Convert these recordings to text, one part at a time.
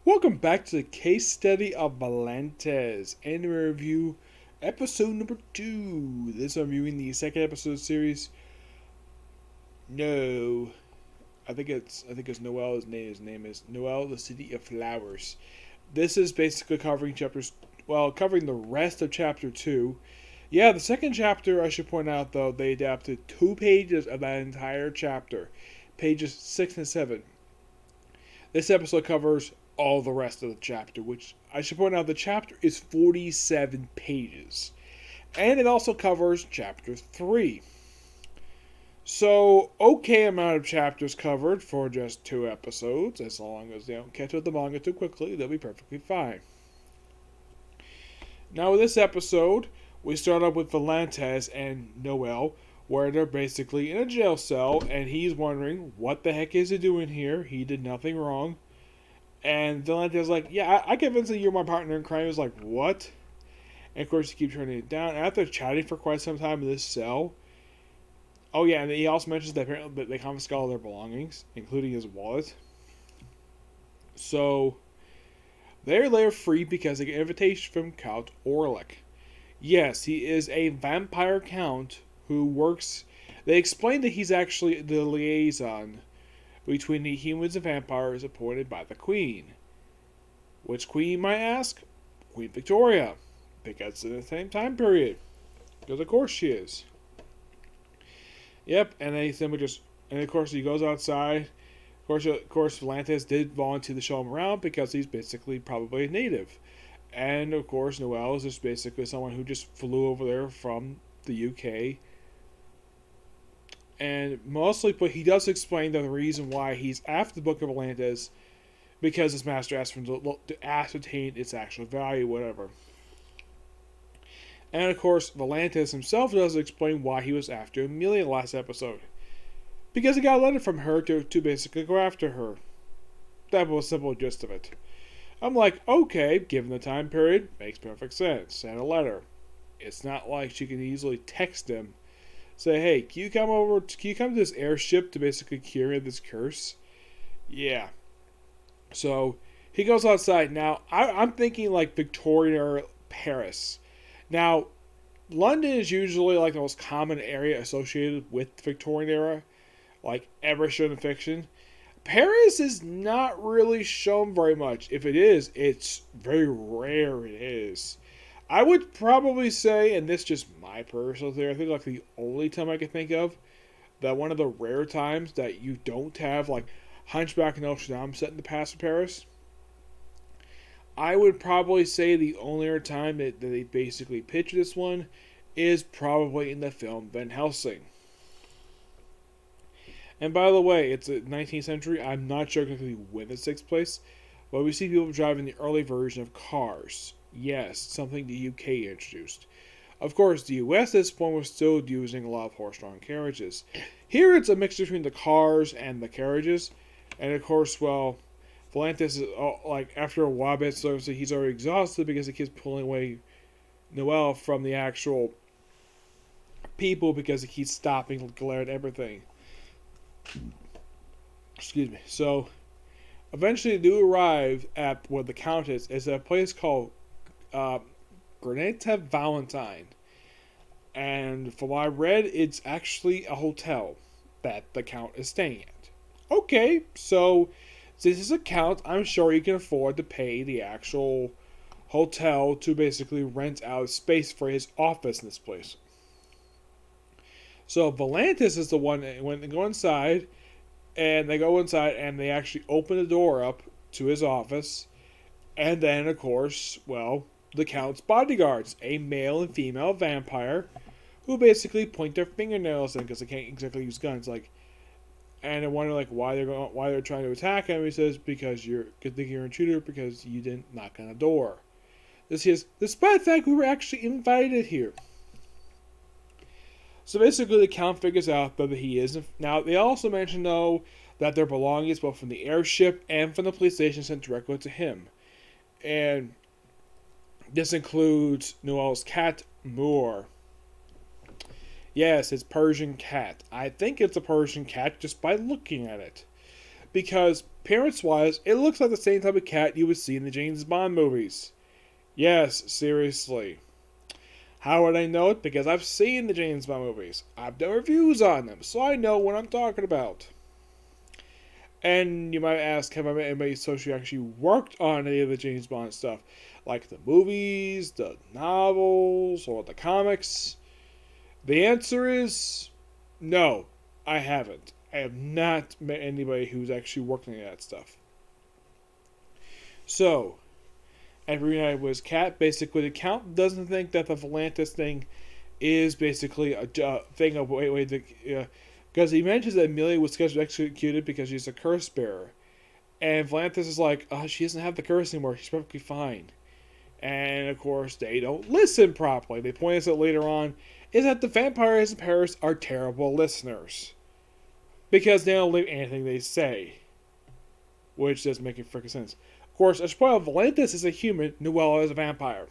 Welcome back to the case study of Vanitas, anime review, episode number 2. This I'm reviewing the second episode of the series. No, I think it's Noel. His name is Noel, the City of Flowers. This is basically covering covering the rest of chapter 2. Yeah, the second chapter, I should point out though, they adapted 2 pages of that entire chapter, pages 6 and 7. This episode covers all the rest of the chapter, which I should point out the chapter is 47 pages. And it also covers chapter 3. So, okay amount of chapters covered for just 2 episodes. As long as they don't catch up with the manga too quickly, they'll be perfectly fine. Now, with this episode, we start off with Vanitas and Noel, where they're basically in a jail cell, and he's wondering, what the heck is he doing here? He did nothing wrong. And Vanitas like, yeah, I convinced that you're my partner in crime. He's like, what? And of course, he keeps turning it down. After chatting for quite some time in this cell, oh yeah, and he also mentions that apparently they confiscated all their belongings, including his wallet. So, they're later free because they get an invitation from Count Orlik. Yes, he is a vampire count who works. They explain that he's actually the liaison between the humans and vampires appointed by the Queen. Which Queen, you might ask? Queen Victoria. Because it's in the same time period. Because of course she is. Yep, and then he simply and of course he goes outside. Of course, Vanitas did volunteer to show him around because he's basically probably a native. And of course, Noel is just basically someone who just flew over there from the UK. And mostly, but he does explain that the reason why he's after the Book of Atlantis because his master asked him to ascertain its actual value, whatever. And of course, Vanitas himself does explain why he was after Amelia last episode. Because he got a letter from her to basically go after her. That was the simple gist of it. I'm like, okay, given the time period, makes perfect sense. Send a letter. It's not like she can easily text him. Say, hey, can you come to this airship to basically cure this curse? Yeah. So, he goes outside. Now, I'm thinking like Victorian or Paris. Now, London is usually like the most common area associated with the Victorian era, like ever shown in fiction. Paris is not really shown very much. If it is, it's very rare it is. I would probably say, and this is just my personal theory, I think like the only time I can think of that one of the rare times that you don't have like Hunchback of Notre Dame set in the past of Paris, I would probably say the only other time that they basically pitch this one is probably in the film Van Helsing. And by the way, it's the 19th century. I'm not sure exactly when this takes place, but we see people driving the early version of cars. Yes, something the UK introduced. Of course, the US at this point was still using a lot of horse-drawn carriages. Here it's a mix between the cars and the carriages. And of course, well, Vanitas is like after a while, basically he's already exhausted because he keeps pulling away Noel from the actual people because he keeps stopping, glaring at everything. Excuse me. So, eventually they do arrive at where the Countess is at a place called Granita Valentine. And from what I read, it's actually a hotel that the Count is staying at. Okay, so since it's a Count, I'm sure he can afford to pay the actual hotel to basically rent out space for his office in this place. So Vanitas is the one when they go inside, and they actually open the door up to his office, and then of course, well, the Count's bodyguards, a male and female vampire, who basically point their fingernails in because they can't exactly use guns. Like, and they wonder like why they're trying to attack him. He says because you're thinking you're an intruder because you didn't knock on the door. This is despite the fact we were actually invited here. So basically, the Count figures out that he is. Now, they also mention, though, that their belongings, both from the airship and from the police station, sent directly to him. And this includes Noel's cat, Moore. Yes, it's Persian cat. I think it's a Persian cat just by looking at it. Because appearance-wise, it looks like the same type of cat you would see in the James Bond movies. Yes, seriously. How would I know it? Because I've seen the James Bond movies. I've done reviews on them, so I know what I'm talking about. And you might ask, have I met anybody who actually worked on any of the James Bond stuff? Like the movies, the novels, or the comics? The answer is no, I haven't. I have not met anybody who's actually worked on any of that stuff. So, at reunited with his cat, basically the Count doesn't think that the Vanitas thing is basically a thing of because he mentions that Amelia was scheduled to be executed because she's a curse bearer. And Vanitas is like, oh, she doesn't have the curse anymore. She's perfectly fine. And, of course, they don't listen properly. They point us out later on is that the vampires in Paris are terrible listeners. Because they don't believe anything they say. Which doesn't make any freaking sense. Of course, I should point out, Vanitas is a human, Noella is a vampire.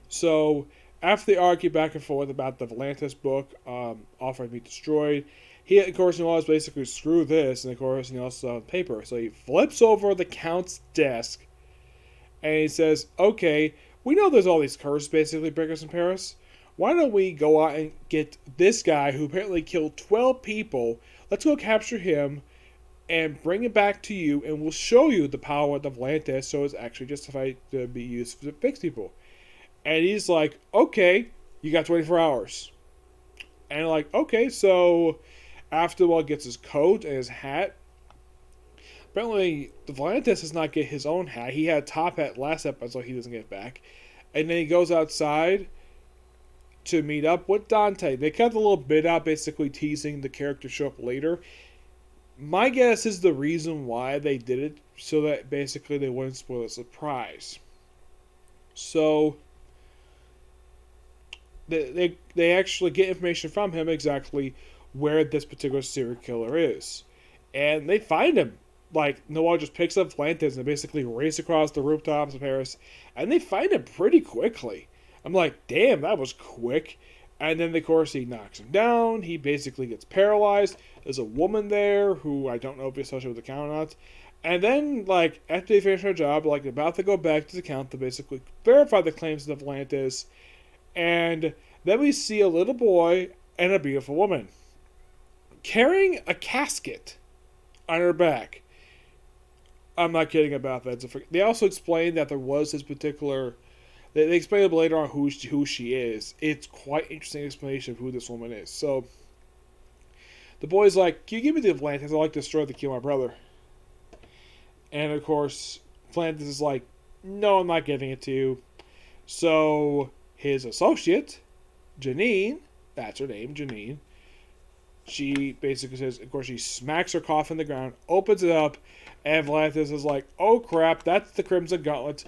So, after they argue back and forth about the Vanitas book offering to be destroyed, he, of course, Noella is basically, screw this, and of course, he also on paper. So he flips over the Count's desk, and he says, okay, we know there's all these curse, basically, breakers in Paris. Why don't we go out and get this guy who apparently killed 12 people, let's go capture him, and bring it back to you, and we'll show you the power of Atlantis, so it's actually justified to be used to fix people. And he's like, okay, you got 24 hours. And like, okay, so after the gets his coat and his hat. Apparently, the Vanitas does not get his own hat. He had a top hat last episode, he doesn't get it back. And then he goes outside to meet up with Dante. They cut a little bit out, basically teasing the character show up later. My guess is the reason why they did it, so that basically they wouldn't spoil the surprise. So they actually get information from him exactly where this particular serial killer is. And they find him. Like, Noah just picks up Vanitas and basically race across the rooftops of Paris. And they find him pretty quickly. I'm like, damn, that was quick. And then, of course, he knocks him down. He basically gets paralyzed. There's a woman there who I don't know if he's associated with the Count or not. And then, like, after they finish their job, like, about to go back to the Count to basically verify the claims of Atlantis. And then we see a little boy and a beautiful woman carrying a casket on her back. I'm not kidding about that. They also explain that there was this particular... They explain later on who she is. It's quite interesting explanation of who this woman is. So, the boy's like, can you give me the Atlantis? I'd like to destroy the kill my brother. And, of course, Atlantis is like, no, I'm not giving it to you. So, his associate, Janine, that's her name, Janine, she basically says, of course, she smacks her coffin in the ground, opens it up, and Vanitas is like, oh crap, that's the Crimson Gauntlet.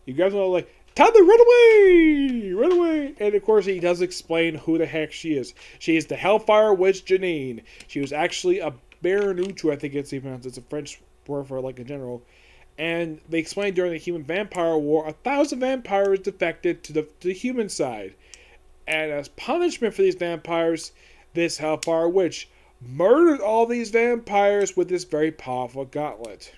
You guys are like, Tyler, run away! Run away! And of course, he does explain who the heck she is. She is the Hellfire Witch Janine. She was actually a Baronucci, I think it's even, it's a French word for like a general. And they explained during the Human Vampire War, 1,000 vampires defected to the human side. And as punishment for these vampires, this Hellfire Witch murdered all these vampires with this very powerful gauntlet.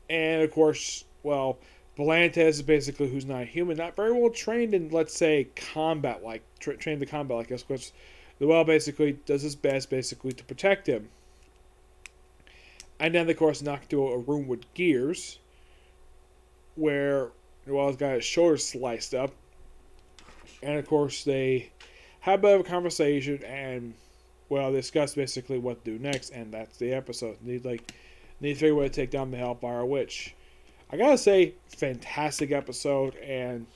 And of course, well, Vanitas is basically who's not human, not very well trained in, let's say, combat, like trained to combat, like this, because Noel basically does his best, basically, to protect him. And then, of course, knocked into a room with gears, where Noel's got his shoulder sliced up. And of course, they have a bit of a conversation and, well, discuss basically what to do next, and that's the episode. Need to figure out a way to take down the Hellfire Witch. I gotta say, fantastic episode, and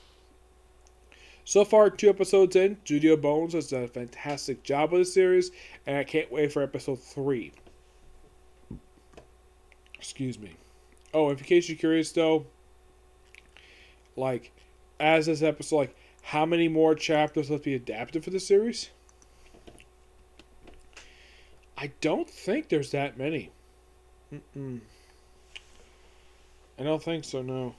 so far, 2 episodes in, Studio Bones has done a fantastic job with the series, and I can't wait for episode 3. Excuse me. Oh, in case you're curious, though, like, as this episode, like, how many more chapters will be adapted for the series? I don't think there's that many. I don't think so, no.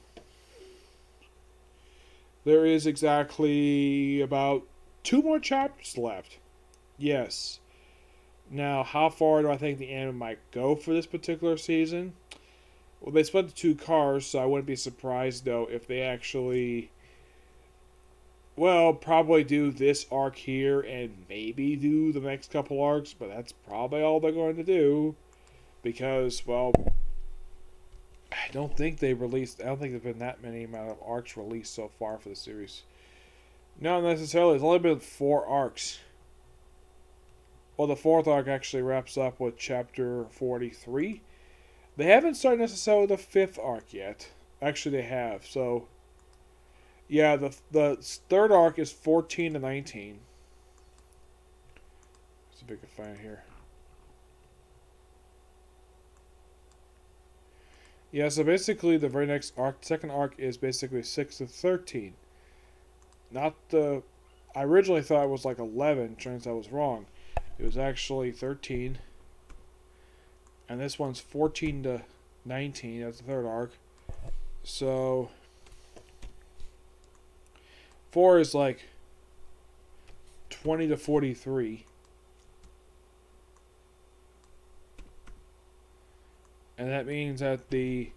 There is exactly about 2 more chapters left. Yes. Now, how far do I think the anime might go for this particular season? Well, they split the two cars, so I wouldn't be surprised, though, if they actually, well, probably do this arc here and maybe do the next couple arcs, but that's probably all they're going to do. Because, well, I don't think there's been that many amount of arcs released so far for the series. Not necessarily. There's only been 4 arcs. Well, the 4th arc actually wraps up with chapter 43. They haven't started necessarily the 5th arc yet. Actually, they have. So, yeah, the 3rd arc is 14 to 19. Let's see if I can find it here. Yeah, so basically the very next arc, second arc, is basically 6 to 13. Not the... I originally thought it was like 11. Turns out I was wrong. It was actually 13. And this one's 14 to 19. That's the 3rd arc. So... 4 is like 20 to 43. And that means that the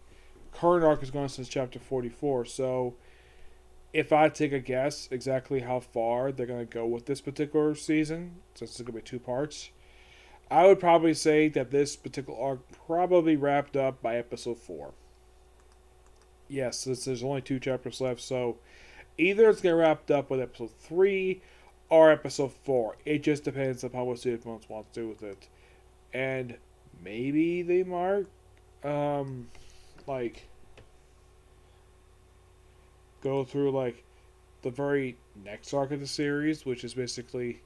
current arc is going since chapter 44. So, if I take a guess exactly how far they're going to go with this particular season, since it's going to be 2 parts, I would probably say that this particular arc probably wrapped up by episode 4. Yes, since there's only 2 chapters left, so either it's going to wrap up with episode 3 or episode 4. It just depends upon what Studio wants to do with it. And maybe they might like go through like the very next arc of the series, which is basically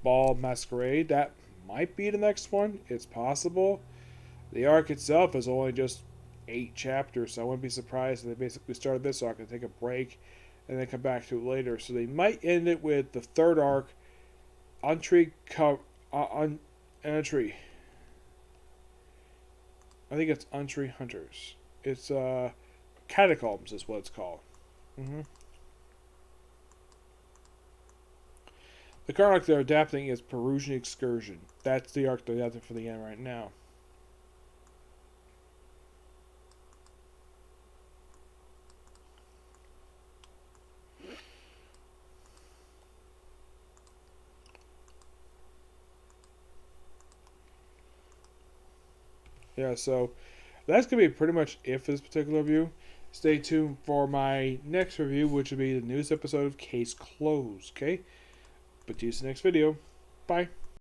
Ball Masquerade. That might be the next one. It's possible. The arc itself is only just 8 chapters, so I wouldn't be surprised if they basically started this arc and take a break and then come back to it later. So they might end it with the 3rd arc, Entry. I think it's Untry Hunters. It's Catacombs is what it's called. The current arc they're adapting is Perusian Excursion. That's the arc they're adapting for the end right now. Yeah, so that's going to be pretty much it for this particular review. Stay tuned for my next review, which will be the newest episode of Case Closed, okay? But see you in the next video. Bye.